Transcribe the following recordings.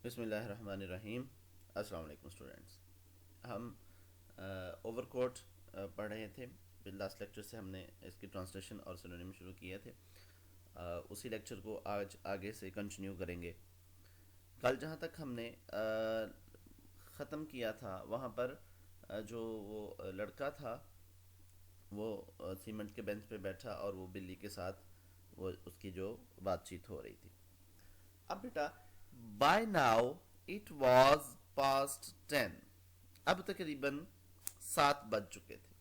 بسم اللہ الرحمن الرحیم. السلام علیکم اسٹوڈنٹس. ہم اوور کوٹ پڑھ رہے تھے. لاسٹ لیکچر سے ہم نے اس کی ٹرانسلیشن اور سینونیم شروع کیے تھے. اسی لیکچر کو آج آگے سے کنٹینیو کریں گے. کل جہاں تک ہم نے ختم کیا تھا وہاں پر جو وہ لڑکا تھا وہ سیمنٹ کے بینچ پہ بیٹھا اور وہ بلی کے ساتھ وہ اس کی جو بات چیت ہو رہی تھی. اب بیٹا by now it was past 10. اب تقریباً 7 بج چکے تھے.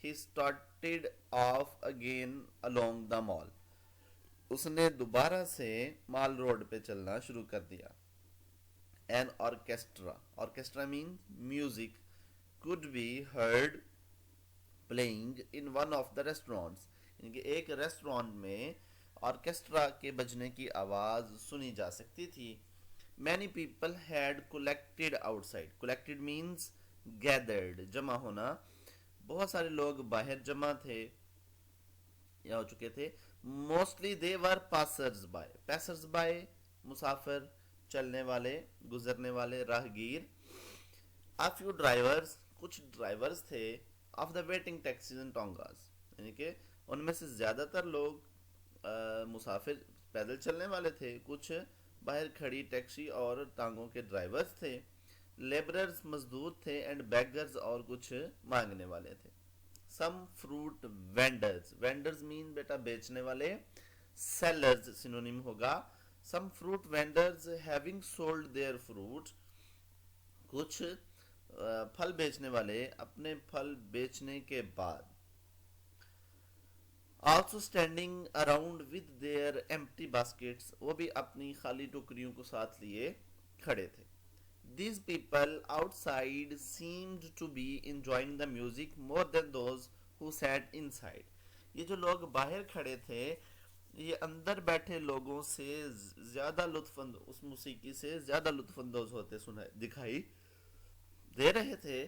He started off again along the mall. اس نے دوبارہ سے مال روڈ پہ چلنا شروع کر دیا. این آرکیسٹرا مین music could be heard playing in one of the restaurants. یعنی کہ ایک ریسٹورانٹ میں آرکیسٹرا کے بجنے کی آواز سنی جا سکتی تھی. Many people had کولیکٹڈ out side. کولیکٹڈ means gathered, جمع ہونا. بہت سارے لوگ باہر جمع تھے یا ہو چکے تھے. Mostly they were passers by. Passers by مسافر, چلنے والے, گزرنے والے, راہگیر. A few drivers, کچھ ڈرائیورز تھے. Of the waiting taxis and tongas, یعنی کہ ان میں سے زیادہ تر لوگ مسافر پیدل چلنے والے تھے. کچھ باہر کھڑی ٹیکسی اور ٹانگوں کے ڈرائیورز تھے. لیبررز مزدور تھے. اینڈ بیگرز, اور کچھ مانگنے والے تھے. Some fruit vendors. Vendors mean بیٹا بیچنے والے. سیلرز سینونیم ہوگا. Some fruit vendors having sold their fruit. کچھ پھل بیچنے والے اپنے پھل بیچنے کے بعد. Also standing around with their empty baskets. وہ بھی اپنی خالی ٹوکریوں کو ساتھ لیے کھڑے تھے. These people outside seemed to be enjoying the music more than those who sat inside. یہ جو لوگ باہر کھڑے تھے یہ اندر بیٹھے لوگوں سے زیادہ اس موسیقی سے زیادہ لطف اندوز ہوتے دکھائی دے رہے تھے.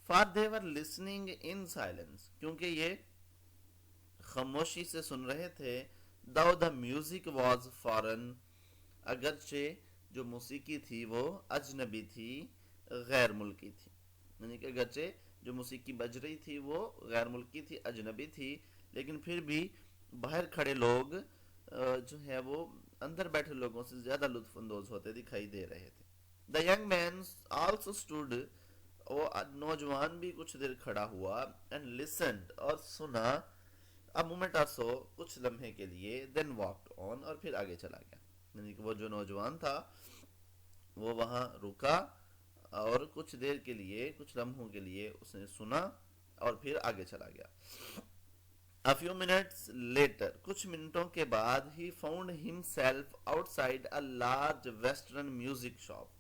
For they were listening in silence, کیونکہ یہ خاموشی سے سن رہے تھے. though the music was foreign, اگرچہ جو موسیقی تھی وہ اجنبی تھی, غیر ملکی تھی. یعنی کہ اگرچہ جو موسیقی بج رہی تھی وہ غیر ملکی تھی, اجنبی تھی, لیکن پھر بھی باہر کھڑے لوگ جو ہے وہ اندر بیٹھے لوگوں سے زیادہ لطف اندوز ہوتے دکھائی دے رہے تھے. The young man also stood. وہ نوجوان بھی کچھ دیر کھڑا ہوا. اینڈ لسنڈ, اور سنا. ا مومنٹ آر سو, کچھ لمحے کے لیے. دین واکڈ آن, اور پھر آگے چلا گیا. یعنی کہ وہ جو نوجوان تھا وہ وہاں رکا اور کچھ دیر کے لیے, کچھ لمحوں کے لیے اس نے سنا اور پھر آگے چلا گیا. A few minutes later, کچھ منٹوں کے بعد, he found himself outside a large western music shop.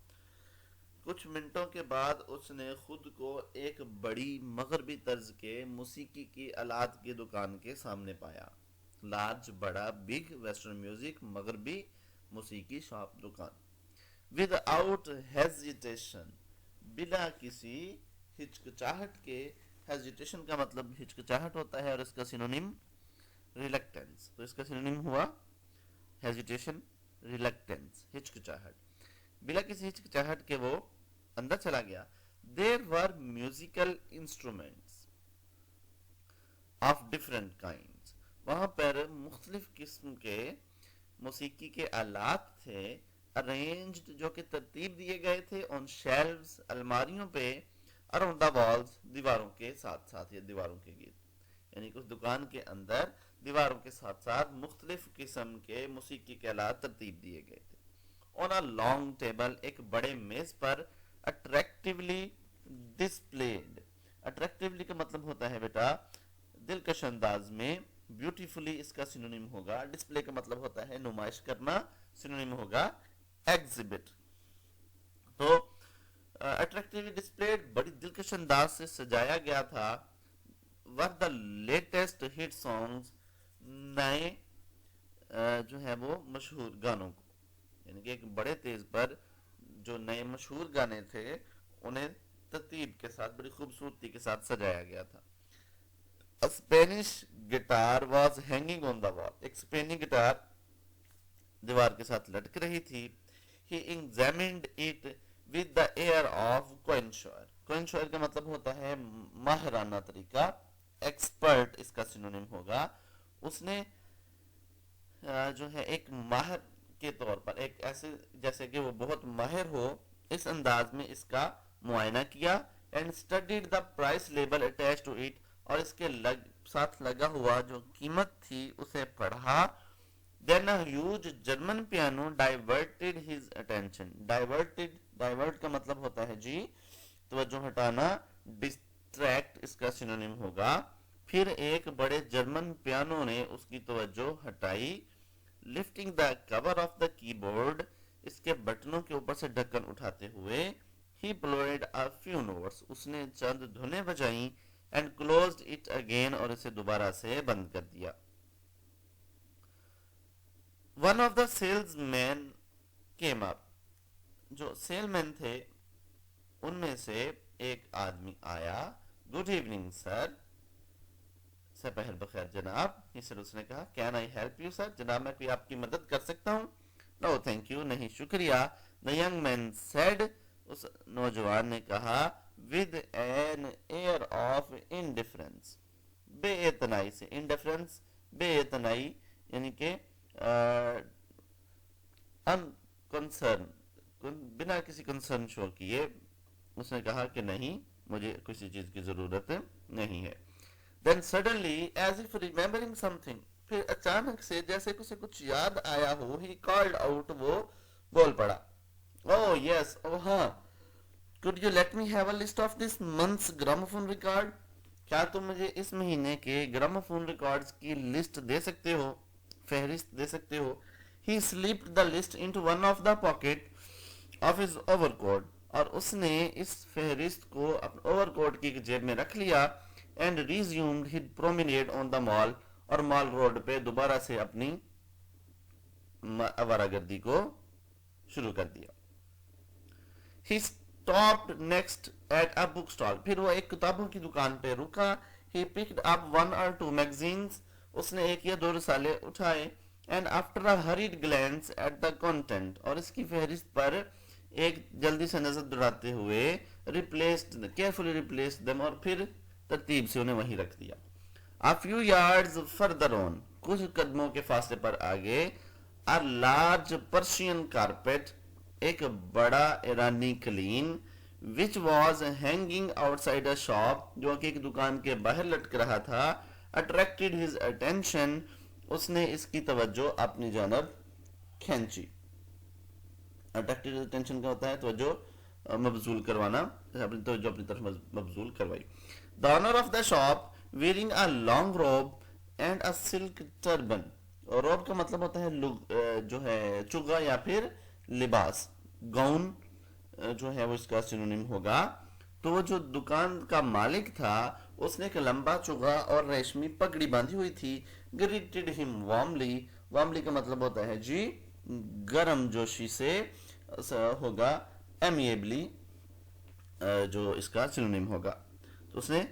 کچھ منٹوں کے بعد اس نے خود کو ایک بڑی مغربی طرز کے موسیقی کی آلات کی دکان کے سامنے پایا. لارج, بڑا, بگ, ویسٹرن میوزک, مغربی موسیقی شاپ, دکان. وداؤٹ ہیزیٹیشن, بلا کسی ہچکچاہٹ کے. ہیزیٹیشن کا مطلب ہچکچاہٹ ہوتا ہے اور اس کا سینونیم ریلکٹنس. تو اس کا سینونیم ہوا ہیزیٹیشن, ریلکٹنس, ہچکچاہٹ. بلا کسی ہچکچاہٹ کے وہ اندر چلا گیا. There were musical instruments of different kinds. وہاں پر مختلف قسم کے موسیقی کے آلات تھے. ارینجڈ, جو کہ ترتیب دیے گئے تھے. آن شیلفز, الماریوں پہ. اراؤنڈ دا والز, دیواروں کے ساتھ ساتھ یا دیواروں کے گرد. یعنی کہ اس دکان کے اندر دیواروں کے ساتھ ساتھ مختلف قسم کے موسیقی کے آلات ترتیب دیے گئے تھے. آن اے لانگ ٹیبل, ایک بڑے میز پر. اٹریکٹیولی ڈسپلیڈ. اٹریکٹیولی کا مطلب ہوتا ہے بیٹا دلکش انداز میں. بیوٹیفلی اس کا سینونیم ہوگا. ڈسپلے کا مطلب ہوتا ہے نمائش کرنا, سینونیم ہوگا ایگزیبٹ. تو اٹریکٹیولی ڈسپلیڈ, بڑی دلکش انداز سے سجایا گیا تھا. ور دا لیٹسٹ ہٹ سانگز, نئے جو ہے وہ مشہور گانوں کو. یعنی کہ ایک بڑے تیز پر جو نئے مشہور گانے تھے انہیں ترتیب کے ساتھ بڑی خوبصورتی کے ساتھ سجایا گیا تھا. Spanish guitar was hanging on the wall. ایک اسپینی گٹار دیوار کے ساتھ لٹک رہی تھی. he examined it with the air of connoisseur. connoisseur کا مطلب ہوتا ہے ماہرانہ طریقہ، ایکسپرٹ اس کا سینونیم ہوگا. اس نے جو ہے ایک ماہر کے طور پر، ایک ایسے جیسے کہ وہ بہت ماہر ہو اس انداز میں اس کا معائنہ کیا. And studied the price label attach to it, اور اس کے ساتھ لگا ہوا جو قیمت تھی اسے پڑھا. Then a huge German piano diverted his attention. Divert کا مطلب ہوتا ہے جی توجہ ہٹانا. distract اس کا سینونیم ہوگا. پھر ایک بڑے جرمن پیانو نے اس کی توجہ ہٹائی. lifting the cover of the keyboard، اس کے بٹنوں کے اوپر سے ڈھکن اٹھاتے ہوئے. he played a few notes، اس نے چند دھنیں بجائیں. and closed it again، اور اسے دوبارہ سے بند کر دیا. One of the salesmen came up، جو سیل مین تھے ان میں سے ایک آدمی آیا. گڈ ایوننگ سر، سپہر بخیر جناب. اس نے کہا can I help you sir, جناب میں کوئی آپ کی مدد کر سکتا ہوں؟ نو تھینک یو، نہیں شکریہ. The young man said، اس نوجوان نے کہا with an air of indifference، بے اعتنائی سے. indifference بے اعتنائی یعنی کہ انکنسرن، بنا کسی کنسرن شو کیے اس نے کہا کہ نہیں مجھے کسی چیز کی ضرورت نہیں ہے. Then suddenly as if remembering something، پھر اچانک سے جیسے اسے کچھ یاد آیا ہو، he called out، وہ بول پڑا. Oh yes، oh ہاں. Could you let me have a list of this month's gramophone record؟ کیا تم مجھے اس مہینے کے گراموفون ریکارڈز کی لسٹ دے سکتے ہو، فہرست دے سکتے ہو. He slipped the list into one of the pocket of his overcoat، اور اس نے اس فہرست کو اپنے اوور کوٹ کی جیب میں رکھ لیا. and resumed his promenade on the mall، اور مال روڈ پہ دوبارہ سے اپنی آوارہ گردی کو شروع کر دیا. He stopped next at a bookstall، پھر وہ ایک کتابوں کی دکان پہ رکا. He picked up one or two magazines، اس نے ایک یا دو رسالے اٹھائے. and after a hurried glance at the content، اور اس کی فہرست پر ایک جلدی سے نظر دوڑاتے ہوئے carefully replaced them، اور پھر ترتیب سے انہیں وہیں رکھ دیا. a few yards further on، کچھ قدموں کے فاصلے پر آگے. a large Persian carpet، ایک بڑا ایرانی قلین. which was hanging outside a shop، جو کہ ایک دکان کے باہر لٹک رہا تھا. attracted his attention، اس نے اس کی توجہ اپنی جانب کھینچی. attracted his attention کا ہوتا ہے توجہ مبذول کروانا، اپنی توجہ اپنی طرف مبذول کروائی. the owner of the shop wearing a long robe and a silk turban، روب کا مطلب ہوتا ہے جو ہے چگا یا پھر لباس، گاؤن جو ہے وہ اس کا سینونیم ہوگا. تو وہ جو دکان کا مالک تھا اس نے ایک لمبا چگا اور ریشمی پگڑی باندھی ہوئی تھی. greeted him warmly، warmly کا مطلب ہوتا ہے جی گرم جوشی سے ہوگا. amiably جو اس کا سینونیم ہوگا. تو اس نے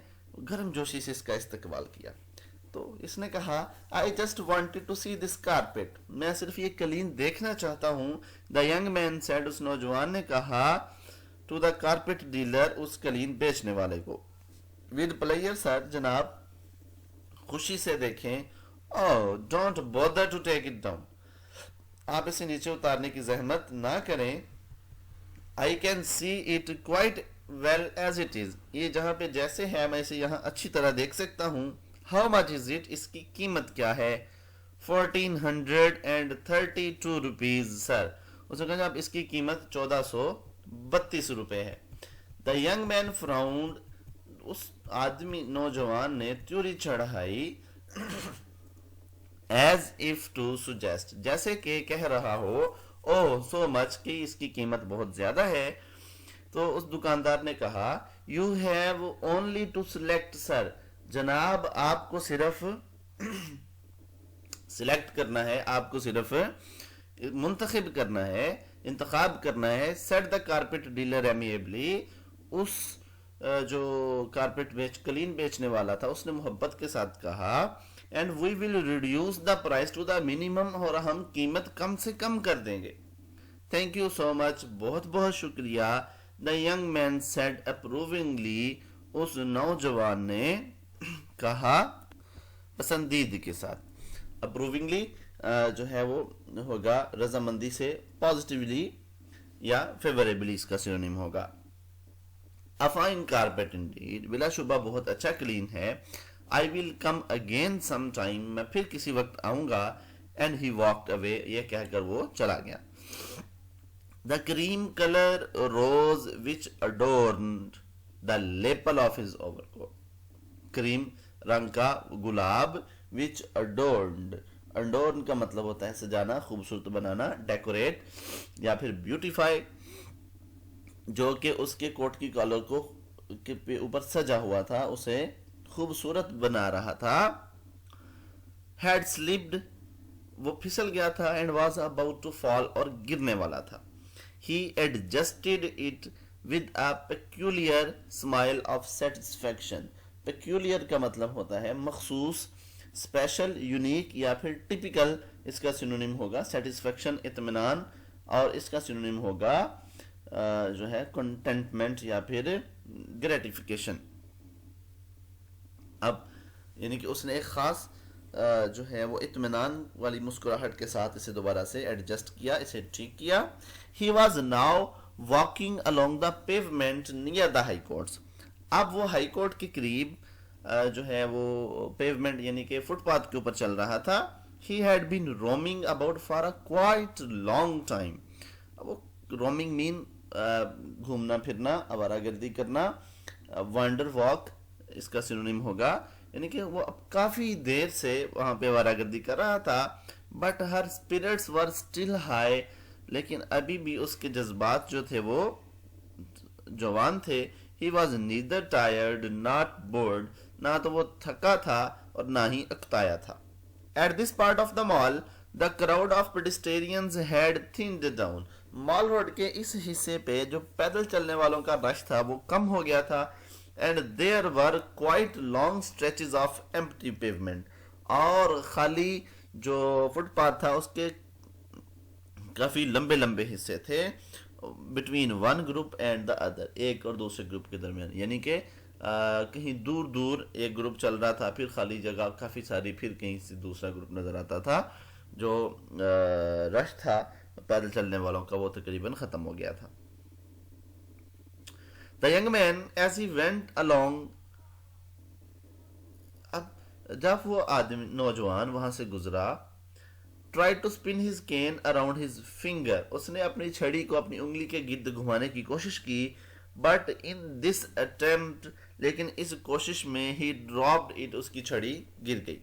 گرم جوشی سے اس کا استقبال کیا. تو اس نے کہا I just wanted to see this carpet، میں صرف یہ قلین دیکھنا چاہتا ہوں. the young man said، اس نوجوان نے کہا to the carpet dealer، اس قلین بیچنے والے کو. with pleasure sir، جناب خوشی سے دیکھیں. oh don't bother to take it down، آپ اسے نیچے اتارنے کی زحمت نہ کریں. I can see it quite well as it is، یہ جہاں پہ جیسے ہے میں اسے یہاں اچھی طرح دیکھ سکتا ہوں. how much is it، اس کی قیمت کیا ہے. 1432 روپیز سر، اس نے کہا اب اس کی قیمت 1432 روپے ہے. the young man frowned، اس آدمی نوجوان نے تیوری چڑھائی. as if to suggest، جیسے کہ کہہ رہا ہو oh so much، کہ اس کی قیمت بہت زیادہ ہے. تو اس دکاندار نے کہا you have only to select sir، جناب آپ کو صرف سلیکٹ کرنا ہے، آپ کو صرف منتخب کرنا ہے، انتخاب کرنا ہے. said the carpet dealer amiably، اس جو کارپیٹ قلین بیچنے والا تھا اس نے محبت کے ساتھ کہا. and we will reduce the price to the minimum، اور ہم قیمت کم سے کم کر دیں گے. تھینک یو سو مچ، بہت بہت شکریہ. دا ینگ مین سیڈ اپروونگلی، اس نوجوان نے کہا پسندیدگی کے ساتھ. اپروونگلی جو ہے وہ ہوگا رضامندی سے، پازیٹیولی یا فیوریبلی اس کا سینونیم ہوگا. A fine carpet indeed، بلا شبہ بہت اچھا کلین ہے. I will come again sometime، میں پھر کسی وقت آؤں گا. And he walked away، یہ کہہ کر وہ چلا گیا. The cream color rose which adorned the lapel of his overcoat، کریم رنگ کا گلاب which adorn کا مطلب ہوتا ہے سجانا، خوبصورت بنانا، ڈیکوریٹ یا پھر بیوٹیفائی، جو کہ اس کے کوٹ کی کالر کو کے اوپر سجا ہوا تھا، اسے خوبصورت بنا رہا تھا. had slipped، وہ پھسل گیا تھا. and was about to fall، اور گرنے والا تھا. he adjusted it with a peculiar smile of satisfaction، peculiar کا مطلب ہوتا ہے مخصوص، اسپیشل، یونیک یا پھر ٹپیکل اس کا سینونیم ہوگا سیٹسفیکشن، اطمینان، اور اس کا سینونیم ہوگا جو ہے کنٹینٹمنٹ یا پھر گریٹیفیکیشن. اب یعنی کہ اس نے ایک خاص جو ہے وہ اطمینان والی مسکراہٹ کے ساتھ اسے دوبارہ سے ایڈجسٹ کیا، اسے ٹھیک کیا. He was now walking along the pavement near the high courts, اب وہ ہائی کورٹ کے قریب جو ہے وہ پیومنٹ یعنی کہ فٹ پاتھ کے اوپر چل رہا تھا. He had been roaming about for a quite long time, وہ رومنگ مین گھومنا پھرنا، آوارہ گردی کرنا. وانڈر واک اس کا سینونیم ہوگا، یعنی کہ وہ اب کافی دیر سے وہاں پہ آوارہ گردی کر رہا تھا. But Hare spirits were still high, لیکن ابھی بھی اس کے جذبات جو تھے وہ جوان تھے. He was neither tired not board, نہ تو وہ تھکا تھا اور نہ ہی اکتایا تھا. At this part of the mall the crowd of pedestrians had thinned down, mall road کے اس حصے پہ جو پیدل چلنے والوں کا رش تھا وہ کم ہو گیا تھا. And there were quite long stretches of empty pavement, اور خالی جو فٹ پاتھ تھا اس کے کافی لمبے لمبے حصے تھے. Between one group and the other, ایک اور دوسرے گروپ کے درمیان، یعنی کہ کہیں دور دور ایک گروپ چل رہا تھا، پھر خالی جگہ کافی ساری، پھر کہیں سے دوسرا گروپ نظر آتا تھا. جو رش تھا پیدل چلنے والوں کا وہ تقریباً ختم ہو گیا تھا. The young man as he went along، اب جب وہ نوجوان وہاں سے گزرا، tried to spin his cane around his finger، اس نے اپنی چھڑی کو اپنی انگلی کے گرد گھمانے کی کوشش کی. but in this attempt، لیکن اس کوشش میں he dropped it، اس کی چھڑی گر گئی.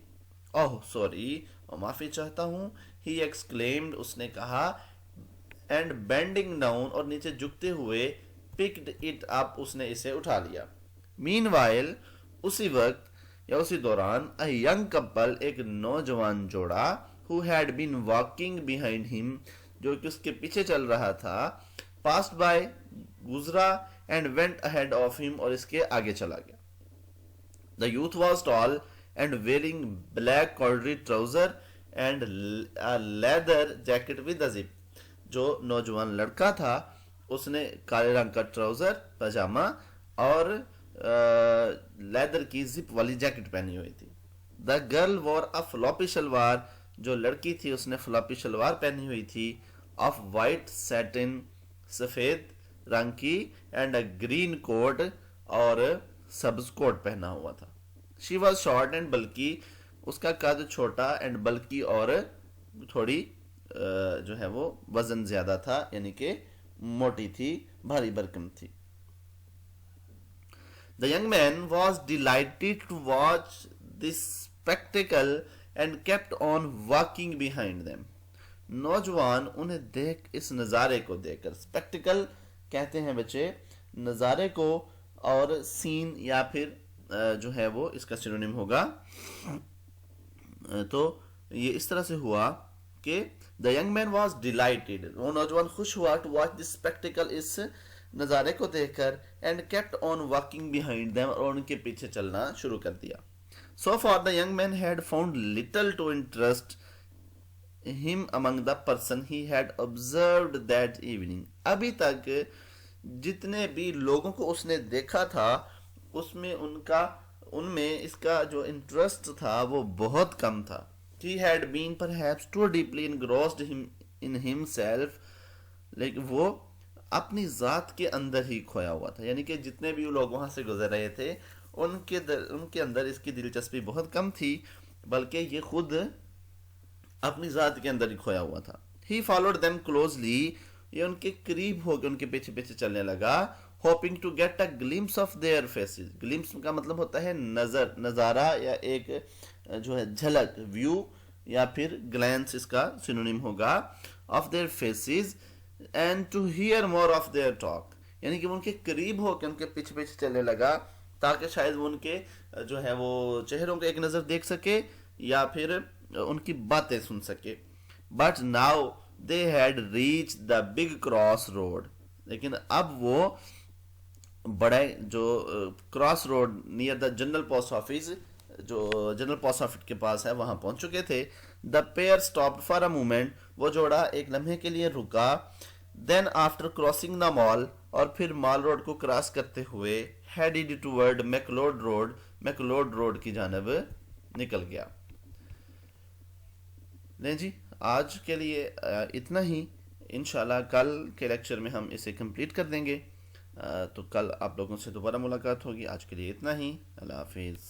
اوہ سوری، معافی چاہتا ہوں. he exclaimed، اس نے کہا. and bending down، اور نیچے جھکتے ہوئے picked it up، اس نے اسے اٹھا لیا. meanwhile، اسی وقت یا اسی دوران a young couple، ایک نوجوان جوڑا who had been walking behind him، جو کہ اس کے پیچھے چل رہا تھا، passed by، گزرا، and went ahead of him، اور اس کے آگے چلا گیا. the youth was tall and wearing black corduroy trouser and a leather jacket with a zip، جو نوجوان لڑکا تھا اس نے کالے رنگ کا ٹراؤزر، پاجامہ اور لیدر کی زپ والی جیکٹ پہنی ہوئی تھی. دا گرل وور اے فلاپی شلوار، جو لڑکی تھی اس نے فلاپی شلوار پہنی ہوئی تھی. آف وائٹ سیٹن، سفید رنگ کی. اینڈ اے گرین کوٹ، اور سبز کوٹ پہنا ہوا تھا. شی واز شارٹ اینڈ بلکی، اس کا قد چھوٹا، اینڈ بلکی اور تھوڑی جو ہے وہ وزن زیادہ تھا، یعنی کہ موٹی تھی، بھاری بھرکم تھی. The young man was delighted to watch this spectacle and kept on walking behind them. نوجوان انہیں دیکھ، اس نظارے کو دیکھ کر، spectacle کہتے ہیں بچے نظارے کو، اور سین یا پھر جو ہے وہ اس کا سینونیم ہوگا. تو یہ اس طرح سے ہوا کہ the young man was delighted، وہ نوجوان خوش ہوا to watch this spectacle، اس نظارے کو دیکھ کر. and kept on walking behind them، اور ان کے پیچھے چلنا شروع کر دیا. so far the young man had found little to interest him among the person he had observed that evening. ابھی تک جتنے بھی لوگوں کو اس نے دیکھا تھا ان میں اس کا جو انٹرسٹ تھا وہ بہت کم تھا. He had been perhaps too deeply engrossed in himself. لیکن وہ اپنی ذات کے اندر ہی کھویا ہوا تھا. یعنی کہ جتنے بھی لوگ وہاں سے گزر رہے تھے ان کے اندر اس کی دلچسپی بہت کم تھی، بلکہ یہ خود اپنی ذات کے اندر ہی کھویا ہوا تھا. He followed them closely. یہ ان کے قریب ہو کے ان کے پیچھے پیچھے چلنے لگا. Hoping to get a glimpse of their faces. Glimpse کا مطلب ہوتا ہے نظارہ یا ایک جو ہے جھلک، ویو، یا پھر گلینس اس کا سینونیم ہوگا. Of their faces and to hear more of their talk. یعنی کہ وہ ان کے قریب ہو کے ان کے پیچھے پیچھے چلنے لگا تاکہ شاید وہ ان کے جو ہے وہ چہروں کو ایک نظر دیکھ سکے یا پھر ان کی باتیں سن سکے. But now they had reached the big cross road. لیکن اب وہ بڑے جو cross road near the general post office, جو جنرل پوسٹ آفس کے پاس ہے، وہاں پہنچ چکے تھے. The pair stopped for a moment. وہ جوڑا ایک لمحے کے لیے رکا. Then after crossing the mall، اور پھر مال روڈ کو کراس کرتے ہوئے headed toward میکلوڈ روڈ کی جانب نکل گیا. نہیں جی، آج کے لیے اتنا ہی. انشاءاللہ کل کے لیکچر میں ہم اسے کمپلیٹ کر دیں گے. تو کل آپ لوگوں سے دوبارہ ملاقات ہوگی. آج کے لیے اتنا ہی. اللہ حافظ.